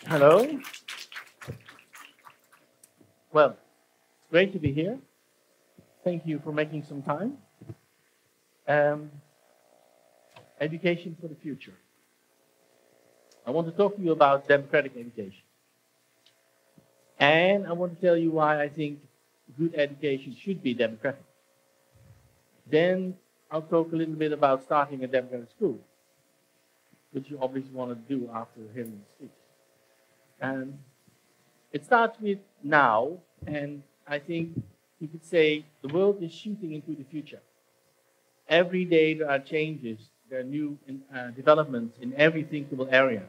Hello. Well, it's great to be here. Thank you for making some time. Um, Education for the future. I want to talk to you about democratic education. And I want to tell you why I think good education should be democratic. Then I'll talk a little bit about starting a democratic school, which you obviously want to do after hearing the speech. It starts with now, and I think you could say the world is shooting into the future. Every day there are changes, there are new developments in every thinkable area.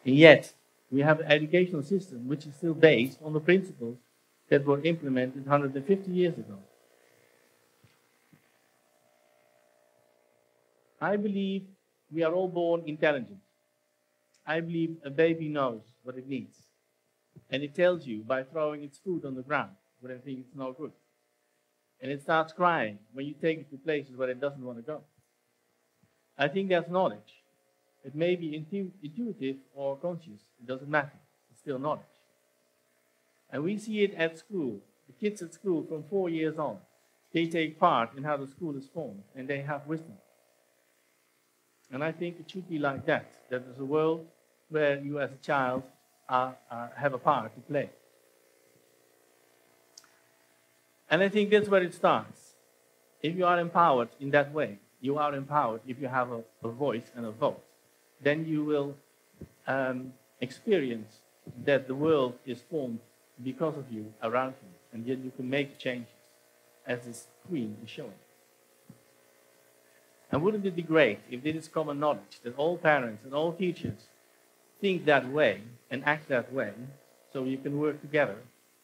And yet, we have an educational system which is still based on the principles that were implemented 150 years ago. I believe we are all born intelligent. I believe a baby knows what it needs. And it tells you by throwing its food on the ground when it thinks it's no good. And it starts crying when you take it to places where it doesn't want to go. I think that's knowledge. It may be intuitive or conscious. It doesn't matter. It's still knowledge. And we see it at school. The kids at school from 4 years on, they take part in how the school is formed, and they have wisdom. And I think it should be like that. That there's a world where you as a child have a part to play. And I think that's where it starts. If you are empowered in that way, you are empowered if you have a voice and a vote, then you will experience that the world is formed because of you, around you, and yet you can make changes, as this queen is showing. And wouldn't it be great if this is common knowledge, that all parents and all teachers think that way and act that way, so you can work together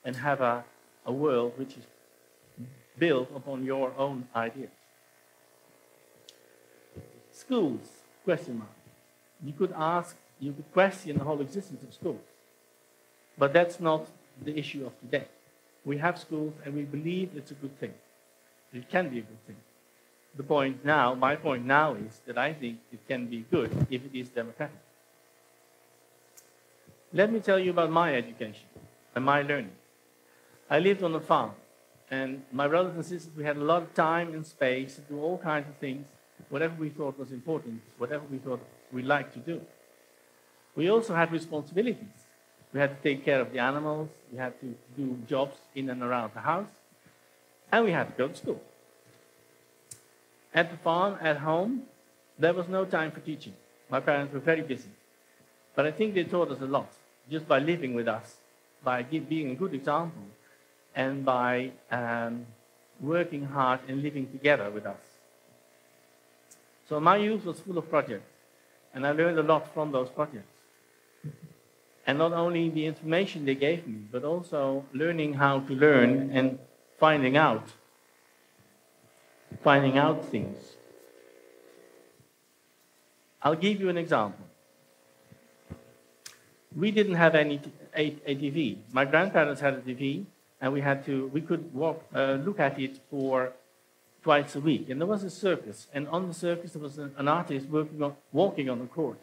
and have a world which is built upon your own ideas. Schools, question mark. You could question the whole existence of schools. But that's not the issue of today. We have schools and we believe it's a good thing. It can be a good thing. My point now is that I think it can be good if it is democratic. Let me tell you about my education and my learning. I lived on a farm, and my brothers and sisters, we had a lot of time and space to do all kinds of things, whatever we thought was important, whatever we thought we liked to do. We also had responsibilities. We had to take care of the animals, we had to do jobs in and around the house, and we had to go to school. At the farm, at home, there was no time for teaching. My parents were very busy. But I think they taught us a lot, just by living with us, by being a good example, and by working hard and living together with us. So my youth was full of projects, and I learned a lot from those projects. And not only the information they gave me, but also learning how to learn and finding out things. I'll give you an example. We didn't have a TV. My grandparents had a TV, and we could look at it for twice a week. And there was a circus, and on the circus there was an artist walking on the court.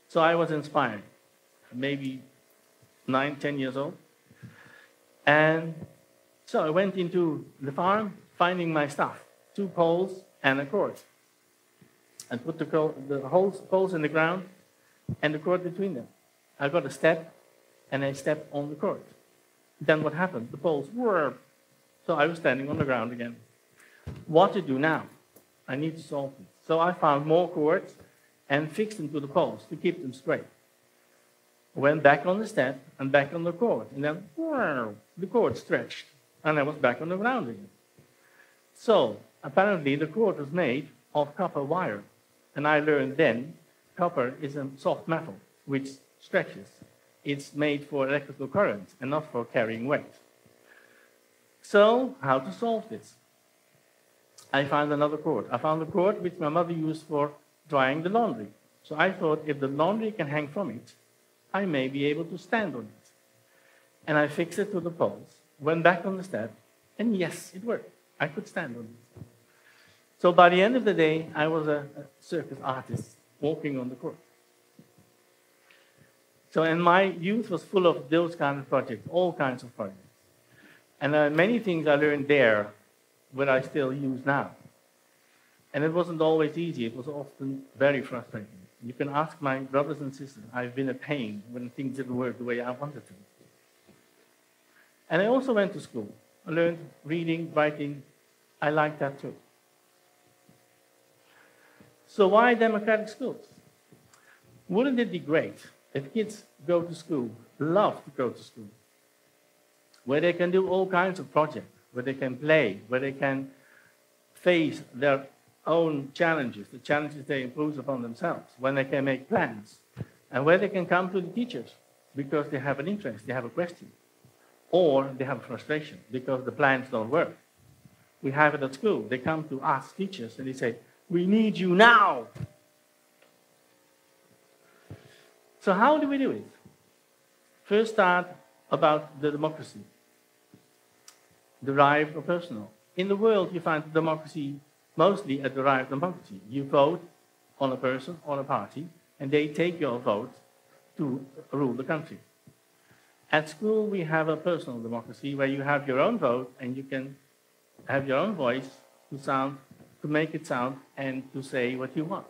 So I was inspired, maybe 9, 10 years old. And so I went into the farm, finding my stuff, 2 poles and a cord. And put the poles in the ground and the cord between them. I got a step, and I stepped on the cord. Then what happened? The poles whirred. So I was standing on the ground again. What to do now? I need to solve this. So I found more cords and fixed them to the poles to keep them straight. Went back on the step and back on the cord. And then whirr, the cord stretched. And I was back on the ground again. So apparently the cord was made of copper wire. And I learned then copper is a soft metal which stretches. It's made for electrical current and not for carrying weight. So, how to solve this? I found another cord. I found a cord which my mother used for drying the laundry. So I thought if the laundry can hang from it, I may be able to stand on it. And I fixed it to the poles, went back on the step, and yes, it worked. I could stand on it. So by the end of the day, I was a circus artist walking on the court. So, and my youth was full of those kind of projects, all kinds of projects. And many things I learned there, what I still use now. And it wasn't always easy. It was often very frustrating. You can ask my brothers and sisters. I've been a pain when things didn't work the way I wanted to. And I also went to school. I learned reading, writing. I liked that too. So why democratic schools? Wouldn't it be great if kids go to school, love to go to school, where they can do all kinds of projects, where they can play, where they can face their own challenges, the challenges they impose upon themselves, when they can make plans, and where they can come to the teachers because they have an interest, they have a question, or they have a frustration because the plans don't work. We have it at school. They come to us, teachers, and they say, "We need you now." So how do we do it? First start about the democracy, derived or personal. In the world, you find democracy mostly a derived democracy. You vote on a person or a party, and they take your vote to rule the country. At school, we have a personal democracy where you have your own vote and you can have your own voice to make it sound and to say what you want.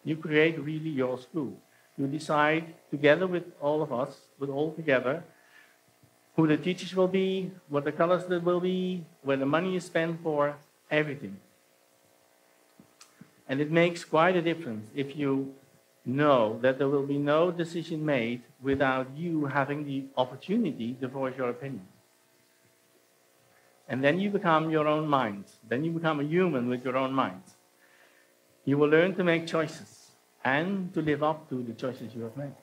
You create really your school. You decide together with all of us, together, who the teachers will be, what the colors there will be, where the money is spent for, everything. And it makes quite a difference if you know that there will be no decision made without you having the opportunity to voice your opinion. And then you become your own mind. Then you become a human with your own mind. You will learn to make choices and to live up to the choices you have made.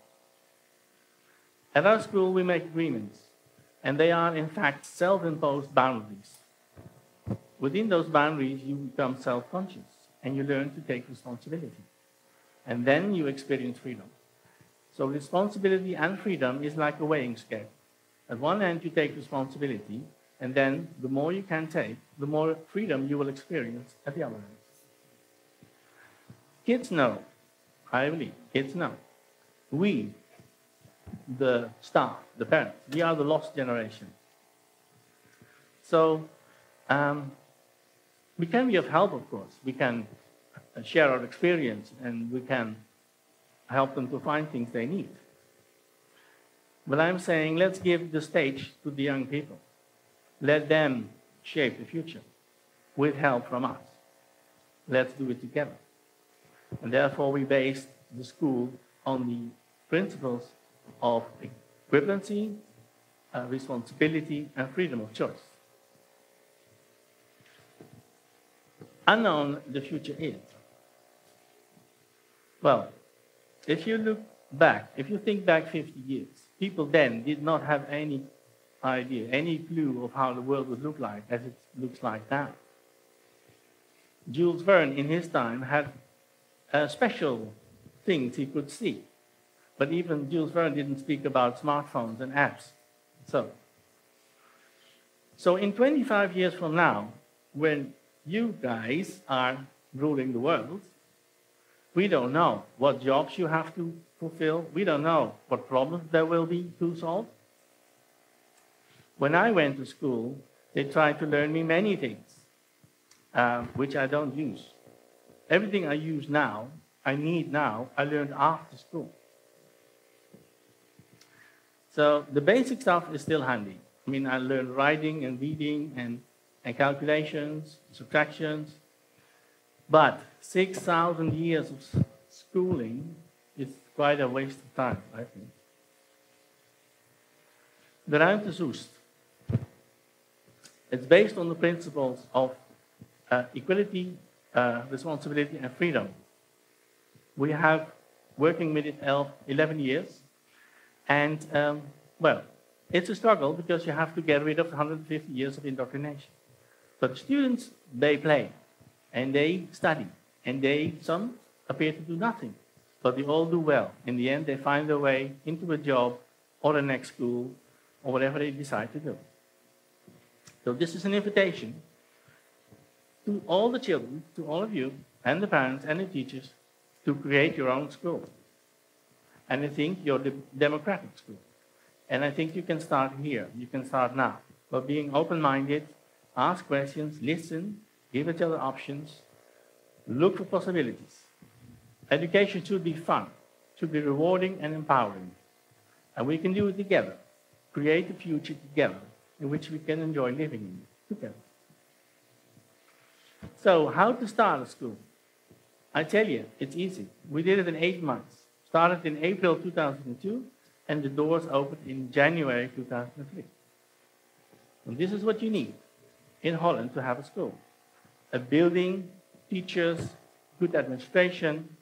At our school, we make agreements. And they are, in fact, self-imposed boundaries. Within those boundaries, you become self-conscious and you learn to take responsibility. And then you experience freedom. So responsibility and freedom is like a weighing scale. At one end, you take responsibility, and then the more you can take, the more freedom you will experience at the other end. Kids know, I believe, kids know. We, the staff, the parents, we are the lost generation. So we can be of help, of course. We can share our experience and we can help them to find things they need. But I'm saying let's give the stage to the young people. Let them shape the future with help from us. Let's do it together. And therefore we based the school on the principles of equivalency, responsibility, and freedom of choice. Unknown the future is. Well, if you look back, if you think back 50 years, people then did not have any idea, any clue of how the world would look like as it looks like now. Jules Verne, in his time, had special things he could see. But even Jules Verne didn't speak about smartphones and apps. So in 25 years from now, when you guys are ruling the world, we don't know what jobs you have to fulfill. We don't know what problems there will be to solve. When I went to school, they tried to learn me many things, which I don't use. Everything I use now, I need now, I learned after school. So the basic stuff is still handy. I mean, I learned writing and reading and calculations, subtractions. But 6,000 years of schooling is quite a waste of time, I think. De ruimtezoest. It's based on the principles of equality, responsibility, and freedom. We have working with it 11 years. And, well, it's a struggle because you have to get rid of 150 years of indoctrination. But the students, they play. And they study, and some appear to do nothing, but they all do well. In the end, they find their way into a job or the next school or whatever they decide to do. So this is an invitation to all the children, to all of you, and the parents and the teachers, to create your own school. And I think you're the democratic school. And I think you can start here. You can start now. By being open-minded, ask questions, listen, give each other options, look for possibilities. Education should be fun, should be rewarding and empowering. And we can do it together. Create a future together in which we can enjoy living in together. So how to start a school? I tell you, it's easy. We did it in 8 months. Started in April 2002, and the doors opened in January 2003. And this is what you need in Holland to have a school. A building, teachers, good administration,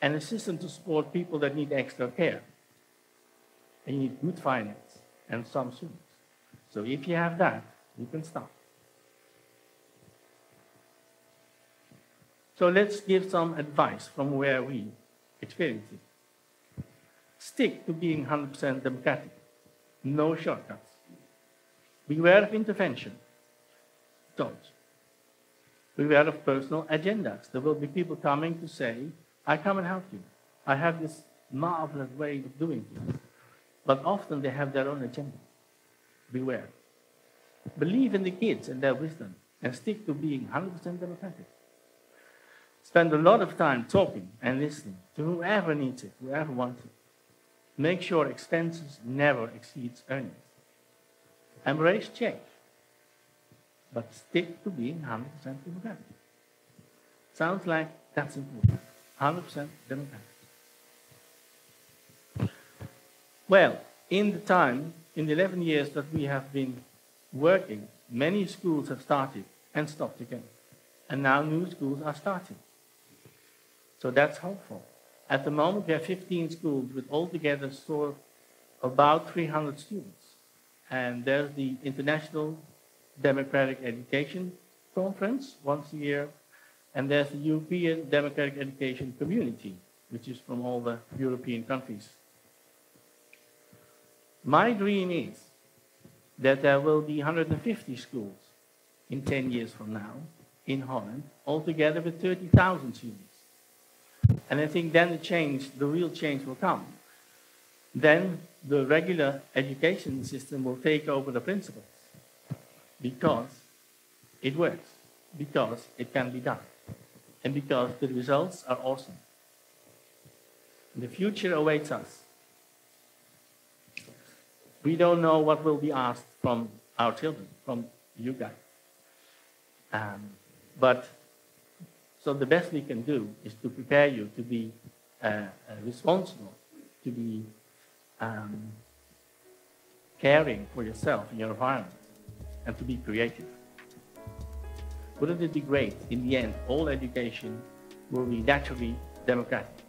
and a system to support people that need extra care. And you need good finance and some students. So if you have that, you can start. So let's give some advice from where we experienced it. Stick to being 100% democratic. No shortcuts. Beware of intervention. Don't. Beware of personal agendas. There will be people coming to say, I come and help you. I have this marvelous way of doing things. But often they have their own agenda. Beware. Believe in the kids and their wisdom and stick to being 100% democratic. Spend a lot of time talking and listening to whoever needs it, whoever wants it. Make sure expenses never exceeds earnings. Embrace change, but stick to being 100% democratic. Sounds like that's important. 100% democratic. Well, in the 11 years that we have been working, many schools have started and stopped again. And now new schools are starting. So that's hopeful. At the moment, we have 15 schools with altogether about 300 students. And there's the International Democratic Education Conference once a year. And there's the European Democratic Education Community, which is from all the European countries. My dream is that there will be 150 schools in 10 years from now in Holland, altogether with 30,000 students. And I think then the real change will come. Then the regular education system will take over the principles because it works, because it can be done, and because the results are awesome. The future awaits us. We don't know what will be asked from our children, from you guys. So the best we can do is to prepare you to be responsible, to be caring for yourself and your environment, and to be creative. Wouldn't it be great, in the end, all education will be naturally democratic?